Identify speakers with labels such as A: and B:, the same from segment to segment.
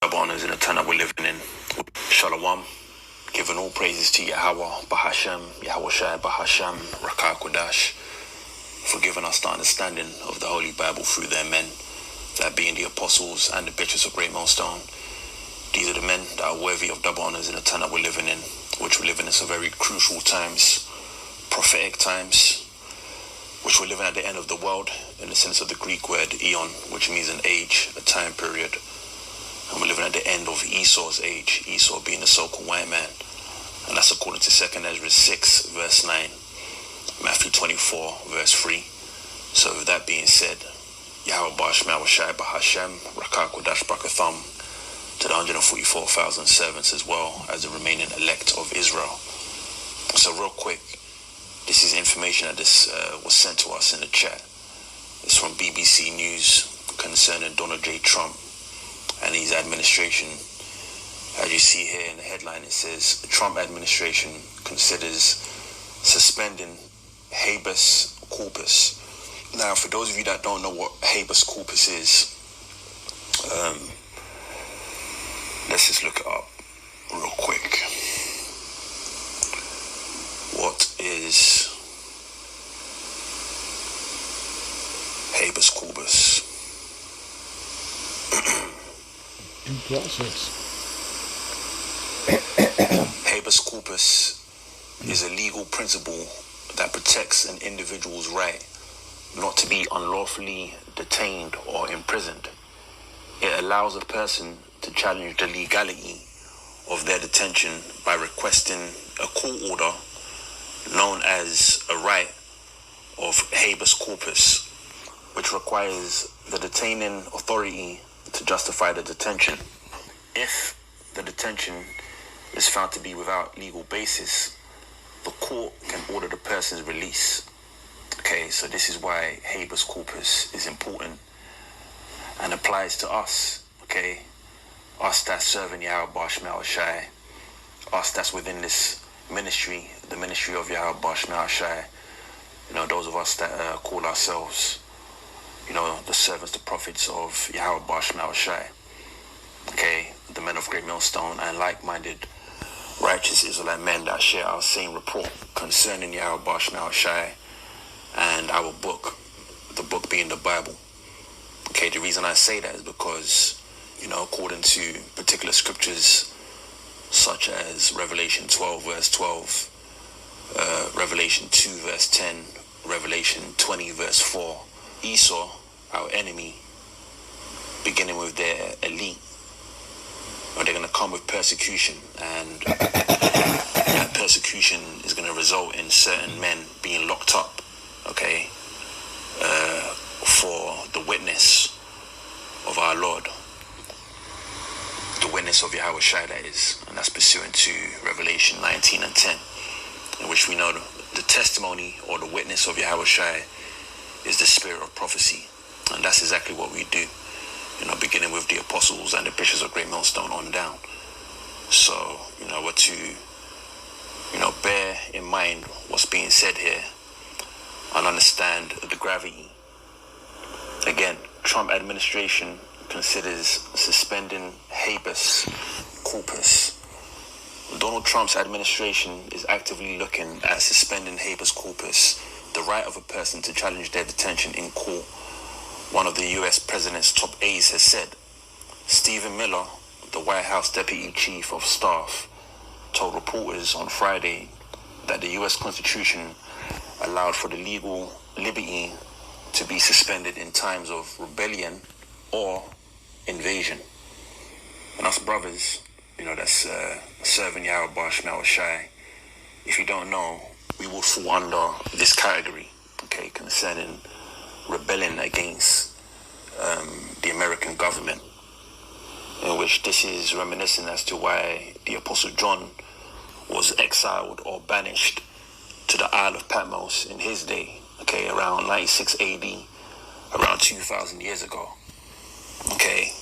A: double honors in the time that we're living in. Shalom. Giving all praises to Yahweh, Bahashem, Yahweh Shai, Bahashem, Rakah Kodash, for giving us the understanding of the Holy Bible through their men, that being the apostles and the bishops of Great Millstone. These are the men that are worthy of double honors in the time that we're living in, which we're living in some very crucial times, prophetic times, which we're living at the end of the world, in the sense of the Greek word eon, which means an age, a time period. And we're living at the end of Esau's age, Esau being the so-called white man. And that's according to 2 Ezra 6, verse 9, Matthew 24, verse 3. So with that being said, Yahweh Bashma Shai Bahashem, Rakah Kodash Brakatham, to the 144,000 servants as well as the remaining elect of Israel. So real quick, this is information that was sent to us in the chat. It's from BBC News concerning Donald J. Trump and his administration. As you see here in the headline, it says the Trump administration considers suspending Habeas Corpus. Now, for those of you that don't know what Habeas Corpus is, let's just look it up real quick. What is Habeas Corpus?
B: Due process.
A: Habeas corpus is a legal principle that protects an individual's right not to be unlawfully detained or imprisoned. It allows a person to challenge the legality of their detention by requesting a court order known as a right of habeas corpus, which requires the detaining authority to justify the detention. If the detention is found to be without legal basis, the court can order the person's release. Okay, so this is why habeas corpus is important and applies to us, okay? Us that's serving Yahweh Bashma Shai, us that's within this ministry, the ministry of Yahweh Bashma Shai, those of us that call ourselves, the servants, the prophets of Yahweh Bashma Shai, okay, the men of Great Millstone and like-minded righteous Israelite men that share our same report concerning Yahweh Bashma Shai and our book, the book being the Bible. Okay, the reason I say that is because, according to particular scriptures such as Revelation 12, verse 12, Revelation 2, verse 10, Revelation 20, verse 4, Esau, our enemy, beginning with their elite, they're going to come with persecution, and that persecution is going to result in certain men being locked up, okay, for the witness of our Lord, the witness of Yahweh Shai, that is, and that's pursuant to Revelation 19 and 10, in which we know the testimony or the witness of Yahweh Shai is the spirit of prophecy, and that's exactly what we do. Beginning with the apostles and the bishops of Great Millstone on down. So, we're to, bear in mind what's being said here and understand the gravity. Again, Trump administration considers suspending habeas corpus. Donald Trump's administration is actively looking at suspending habeas corpus, the right of a person to challenge their detention in court. One of the U.S. president's top aides has said. Stephen Miller, the White House Deputy Chief of Staff, told reporters on Friday that the U.S. Constitution allowed for the legal liberty to be suspended in times of rebellion or invasion. And us brothers, that's serving Yahweh Bashma Shai, if you don't know, we will fall under this category, okay, concerning rebelling against the American government, in which this is reminiscent as to why the Apostle John was exiled or banished to the Isle of Patmos in his day, okay, around 96 AD, around 2,000 years ago, okay.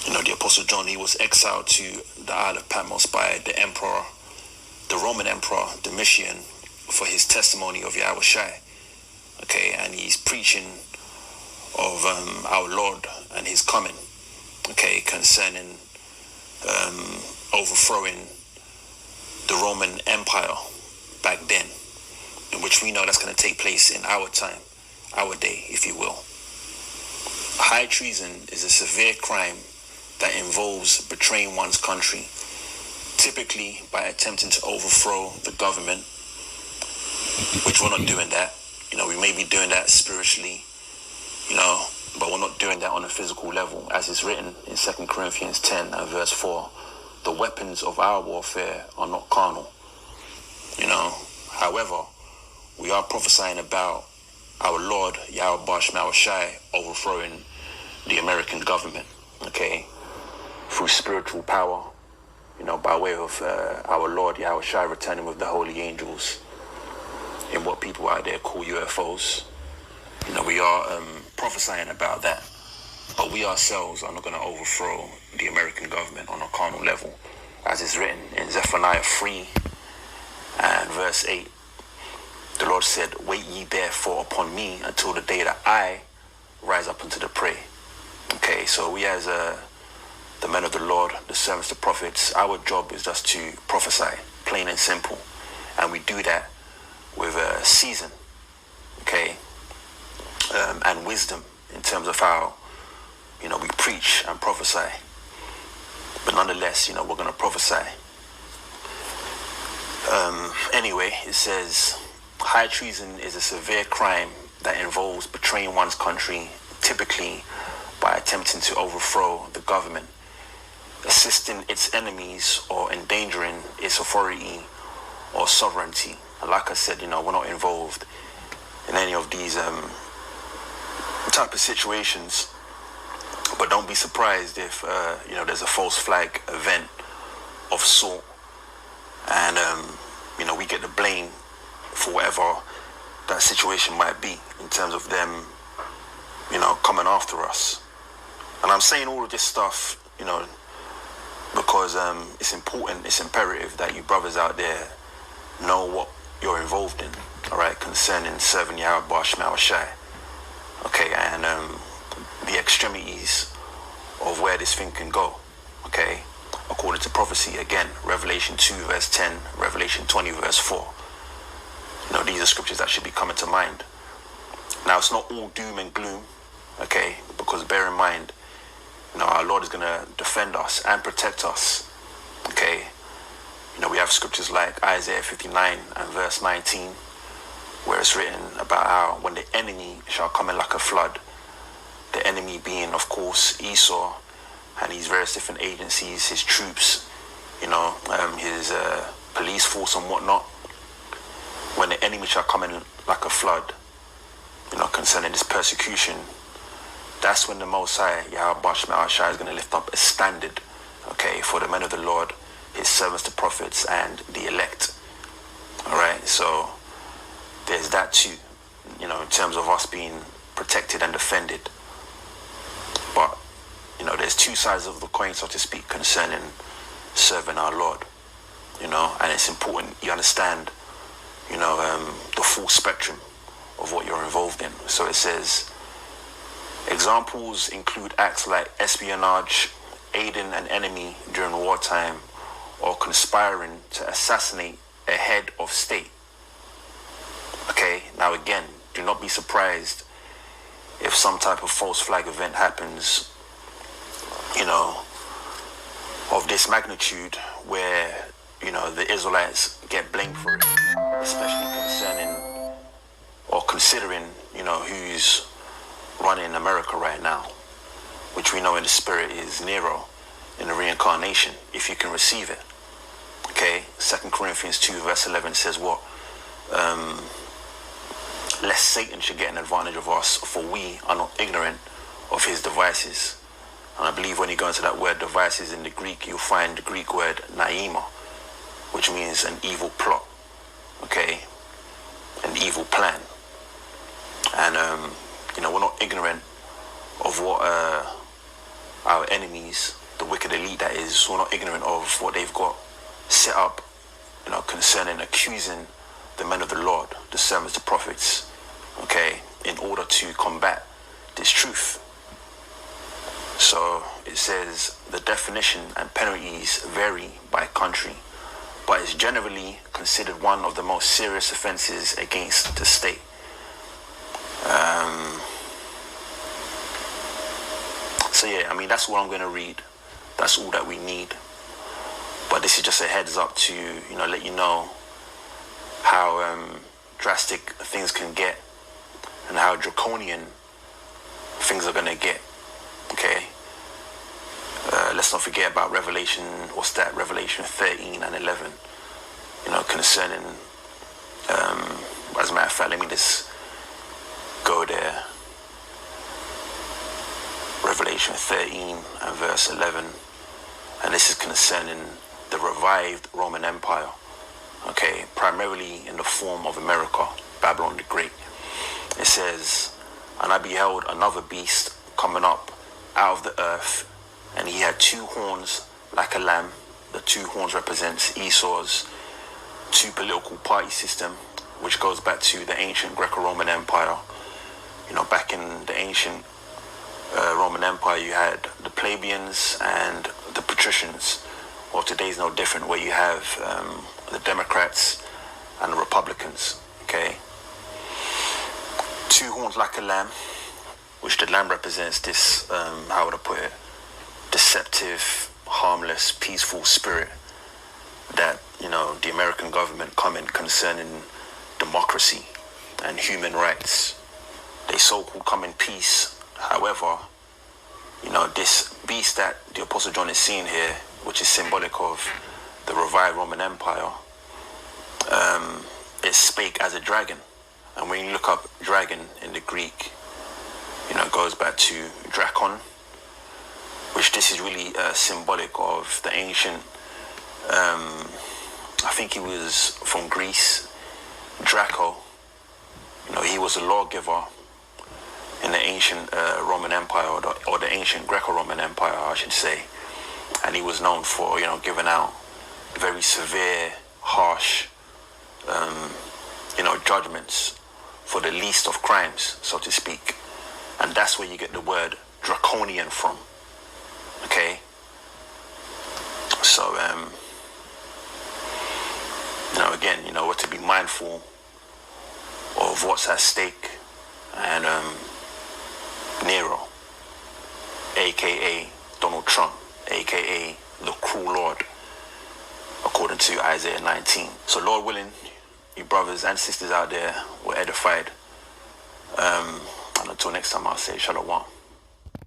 A: The Apostle John, he was exiled to the Isle of Patmos by the emperor, the Roman emperor, Domitian, for his testimony of Yahweh Shai. Okay, and he's preaching of our Lord and his coming. okay, concerning overthrowing the Roman Empire back then, in which we know that's going to take place in our time, our day, if you will. High treason is a severe crime that involves betraying one's country, typically by attempting to overthrow the government, which we're not doing that. We may be doing that spiritually, but we're not doing that on a physical level, as is written in 2 Corinthians 10 and verse 4. The weapons of our warfare are not carnal. However, we are prophesying about our Lord, Yahweh Shai, overthrowing the American government, okay, through spiritual power, by way of our Lord, Yahweh Shai, returning with the holy angels in what people out there call UFOs. We are prophesying about that. But we ourselves are not going to overthrow the American government on a carnal level, as is written in Zephaniah 3 and verse 8. The Lord said, "Wait ye therefore upon me until the day that I rise up unto the prey." Okay, so we as the men of the Lord, the servants, the prophets, our job is just to prophesy, plain and simple. And we do that with a season, okay, and wisdom in terms of how, we preach and prophesy. But nonetheless, we're going to prophesy. Anyway, it says, high treason is a severe crime that involves betraying one's country, typically by attempting to overthrow the government, assisting its enemies, or endangering its authority or sovereignty. And like I said, we're not involved in any of these type of situations. But don't be surprised if, there's a false flag event of sort, and, we get the blame for whatever that situation might be in terms of them, coming after us. And I'm saying all of this stuff, because it's important, it's imperative that you brothers out there know what you're involved in, all right, concerning serving Yahweh Shai, okay, and the extremities of where this thing can go, okay, according to prophecy. Again, Revelation 2 verse 10, Revelation 20 verse 4. These are scriptures that should be coming to mind. Now, it's not all doom and gloom, okay, because bear in mind, our Lord is going to defend us and protect us, okay. We have scriptures like Isaiah 59 and verse 19, where it's written about how when the enemy shall come in like a flood, the enemy being, of course, Esau and his various different agencies, his troops, his police force and whatnot. When the enemy shall come in like a flood, concerning this persecution, that's when the Most High, Yahweh Shai, is going to lift up a standard, okay, for the men of the Lord, his servants, the prophets, and the elect. All right, so there's that too, in terms of us being protected and defended. But, there's two sides of the coin, so to speak, concerning serving our Lord, and it's important you understand, the full spectrum of what you're involved in. So it says, examples include acts like espionage, aiding an enemy during wartime, or conspiring to assassinate a head of state. Okay, now again, do not be surprised if some type of false flag event happens, of this magnitude, where, the Israelites get blamed for it, especially concerning or considering, who's running America right now, which we know in the spirit is Nero in the reincarnation, if you can receive it. Okay, 2 Corinthians 2 verse 11 says what? Lest Satan should get an advantage of us, for we are not ignorant of his devices. And I believe when you go into that word devices in the Greek, you'll find the Greek word naima, which means an evil plot, okay, an evil plan. And we're not ignorant of what our enemies, the wicked elite that is, we're not ignorant of what they've got set up, concerning accusing the men of the Lord, the servants, the prophets, okay, in order to combat this truth. So it says the definition and penalties vary by country, but is generally considered one of the most serious offences against the state. So yeah, I mean, that's what I'm going to read. That's all that we need. But this is just a heads up to, let you know how drastic things can get and how draconian things are going to get. Okay? Let's not forget about Revelation 13 and 11, concerning, as a matter of fact, let me just go there. Revelation 13 and verse 11, and this is concerning the revived Roman Empire, okay, primarily in the form of America, Babylon the Great. It says, and I beheld another beast coming up out of the earth, and he had 2 horns like a lamb. The 2 horns represents Esau's 2 political party system, which goes back to the ancient Greco-Roman Empire. Back in the ancient Roman Empire, you had the plebeians and the patricians. Well, today's no different, where you have the Democrats and the Republicans. Okay, 2 horns like a lamb, which the lamb represents this, how would I put it, deceptive, harmless, peaceful spirit that, the American government come in concerning democracy and human rights. They so-called come in peace. However, this beast that the Apostle John is seeing here, which is symbolic of the revived Roman Empire, it spake as a dragon. And when you look up dragon in the Greek, it goes back to drakon, which this is really symbolic of the ancient, I think he was from Greece, Draco. He was a lawgiver in the ancient Roman Empire, or the ancient Greco-Roman Empire, I should say. And he was known for, giving out very severe, harsh, judgments for the least of crimes, so to speak. And that's where you get the word draconian from. Okay? So, again, we're to be mindful of what's at stake. And Nero, aka Donald Trump, aka the cruel Lord, according to Isaiah 19. So Lord willing, you brothers and sisters out there were edified. And until next time, I'll say shalom.